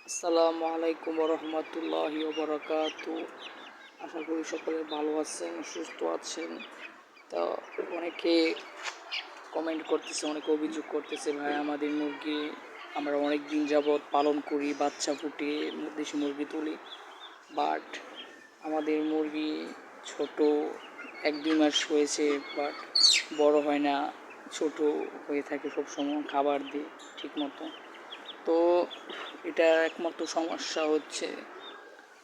আসসালামু আলাইকুম রহমতুল্লাহি ওবরাকাতু। আশা করি সকলে ভালো আছেন, সুস্থ আছেন। তো অনেকে কমেন্ট করতেছে, অনেকে অভিযোগ করতেছে, ভাই আমাদের মুরগি আমরা অনেক দিন যাবৎ পালন করি, বাচ্চা ফুটিয়ে দেশি মুরগি তুলি, বাট আমাদের মুরগি ছোট, 1-2 মাস হয়েছে, বাট বড় হয় না, ছোট হয়ে থাকে সবসময় খাবার দিই ঠিক মতো। তো এটা একমাত্র সমস্যা হচ্ছে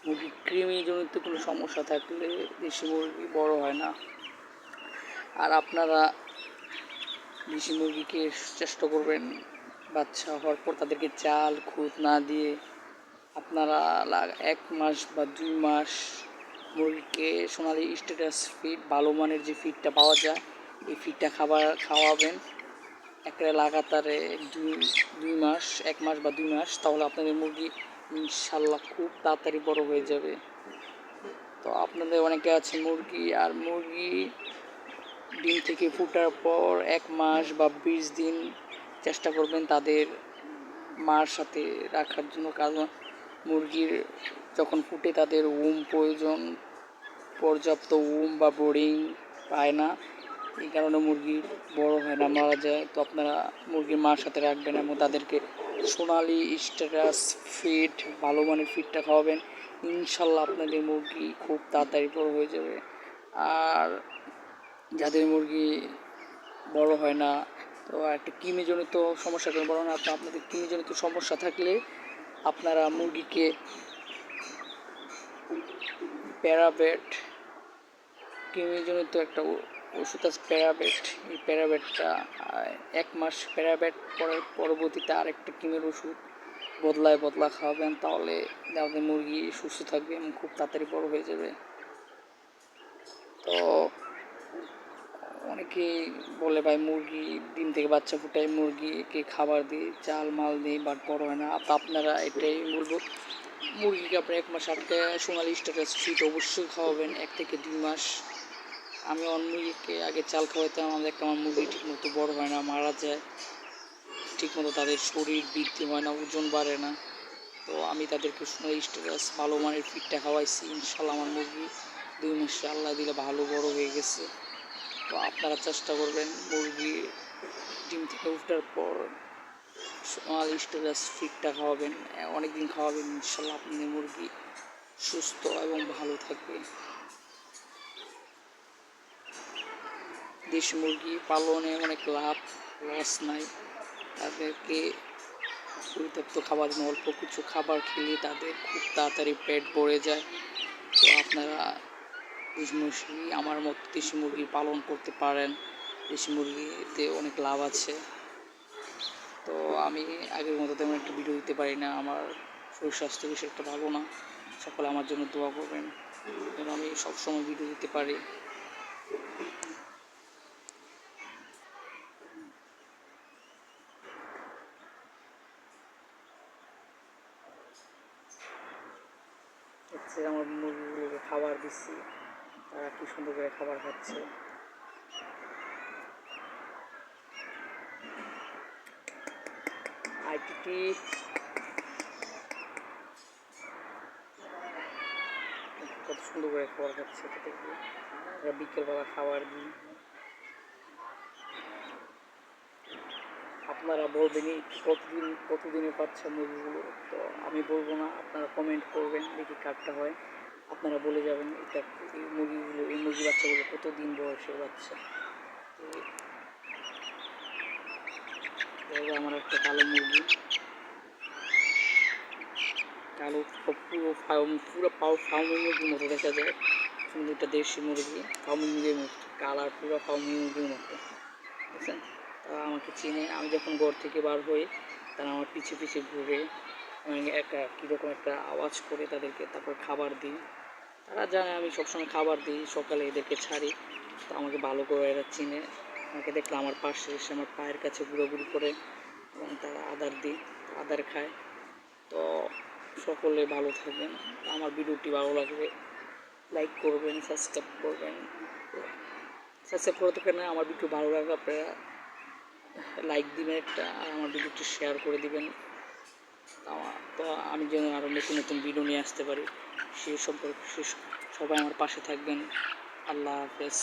মুরগির কৃমিজনিত কোনো সমস্যা থাকলে দেশি মুরগি বড় হয় না। আর আপনারা দেশি মুরগিকে চেষ্টা করবেন বাচ্চা হওয়ার পর তাদেরকে চাল খুদ না দিয়ে আপনারা 1 মাস বা 2 মাস মুরগিকে সোনালি স্ট্যাটাস ফিড, ভালো মানের যে ফিডটা পাওয়া যায় এই ফিডটা খাওয়াবেন একটা লাগাতারে 2 মাস, 1 মাস বা 2 মাস, তাহলে আপনাদের মুরগি ইনশাল্লাহ খুব তাড়াতাড়ি বড় হয়ে যাবে। তো আপনাদের অনেকে আছে মুরগি ডিম থেকে ফোটার পর 1 মাস বা 20 দিন চেষ্টা করবেন তাদের মার সাথে রাখার জন্য, কারণ মুরগির যখন ফুটে তাদের প্রয়োজন, পর্যাপ্ত বা বোর্ডিং পায় না, এই কারণে মুরগি বড় হয় না, মারা যায়। তো আপনারা মুরগির মার সাথে রাখবেন এবং তাদেরকে সোনালি স্ট্যাটাস ফিড, ভালো মানের ফিডটা খাওয়াবেন। ইনশাল্লাহ আপনাদের মুরগি খুব তাড়াতাড়ি বড় হয়ে যাবে। আর যাদের মুরগি বড় হয় না, তো একটা কৃমিজনিত সমস্যা করে বড় না, আপনাদের কৃমিজনিত সমস্যা থাকলে আপনারা মুরগিকে প্যারাবেট, কৃমিজনিত একটা ওষুধ আছে প্যারাবেট, এই প্যারাবেটটা 1 মাস প্যারাবেট পরবর্তীতে আরেকটা কৃমির ওষুধ বদলায় খাওয়াবেন, তাহলে আপনাদের মুরগি সুস্থ থাকবে এবং খুব তাড়াতাড়ি বড় হয়ে যাবে। তো অনেকেই বলে, ভাই মুরগি ডিম থেকে বাচ্চা ফুটায়, মুরগিকে খাবার দিই, চাল মাল দিই, বাট বড় হয় না। আপনারা এটাই বলবো, মুরগিকে আপনি 1 মাস আটকে সোনালি স্ট্যাটাস ফিড অবশ্যই খাওয়াবেন, 1 থেকে 2 মাস। আমি আমার মুরগিকে আগে চাল খাওয়াতাম, আমার মুরগি ঠিকমতো বড় হয় না, মারা যায়, ঠিকমতো তাদের শরীর বৃদ্ধি হয় না, ওজন বাড়ে না। তো আমি তাদেরকে সোনালি স্ট্যাটাস ভালো মানের ফিডটা খাওয়াইছি, ইনশাল্লাহ আমার মুরগি 2 মাসে আল্লাহ দিলে ভালো বড় হয়ে গেছে। তো আপনারা চেষ্টা করবেন মুরগি ডিম থেকে ওঠার পর সোনালি স্ট্যাটাস ফিডটা খাওয়াবেন, অনেকদিন খাওয়াবেন, ইনশাল্লাহ আপনাদের মুরগি সুস্থ এবং ভালো থাকবে। দেশি মুরগি পালনে অনেক লাভ, লস নাই। তাদেরকে পরিত্যক্ত খাবার দিন, অল্প কিছু খাবার খেলে তাদের খুব তাড়াতাড়ি পেট ভরে যায়। তো আপনারা দেশি মুরগি আমার মতো দেশি মুরগি পালন করতে পারেন, দেশি মুরগিতে অনেক লাভ আছে। তো আমি আগের মতো তেমন একটা ভিডিও দিতে পারি না, আমার শরীর স্বাস্থ্য বেশি একটা ভালো না, সকলে আমার জন্য দোয়া করবেন যেন আমি সবসময় ভিডিও দিতে পারি। হচ্ছে আমার মুরগিগুলোকে খাবার দিচ্ছি, তারা কি সুন্দর করে খাবার খাচ্ছে। আইটিটি কত সুন্দর করে খাবার খাচ্ছে, তাদেরকে বিকেলবেলা খাবার দিই। আপনারা বলবেন কতদিনে পাচ্ছে মুরগিগুলো, তো আমি বলবো না, আপনারা কমেন্ট করবেন, দেখি কারটা হয়, আপনারা বলে যাবেন এটা এই মুরগি বাচ্চাগুলো কতদিন বয়সের বাচ্চা। তো আমার একটা কালো মুরগি, কালো পুরো ফার্মি মুরগির মতো দেখা যায়, সুন্দর একটা দেশি মুরগি, ফার্মি মুরগির মতো কালার, পুরো ফার্মি মুরগির মতো, বুঝছেন। তারা আমাকে চিনে, আমি যখন ঘর থেকে বার হই তারা আমার পিছে পিছে ঘুরে একটা কীরকম একটা আওয়াজ করে তাদেরকে, তারপর খাবার দিই। তারা জানে আমি সবসময় খাবার দিই, সকালে এদেরকে ছাড়ি, তো আমাকে ভালো করে এরা চিনে, আমাকে দেখলে আমার পাশে এসে আমার পায়ের কাছে ঘুরাঘুরি করে এবং তারা আদার খায়। তো সকলে ভালো থাকবেন, আমার ভিডিওটি ভালো লাগলে লাইক করবেন, সাবস্ক্রাইব করবেন, সাবস্ক্রাইব করে থাকেন না, আমার ভিডিও ভালো লাগলে আপনারা লাইক দিবেন একটা, আর আমার ভিডিওটি শেয়ার করে দিবেন। আমার তো আমি যেন আরও নতুন নতুন ভিডিও নিয়ে আসতে পারি সে সম্পর্কে সবাই আমার পাশে থাকবেন। আল্লাহ হাফেজ।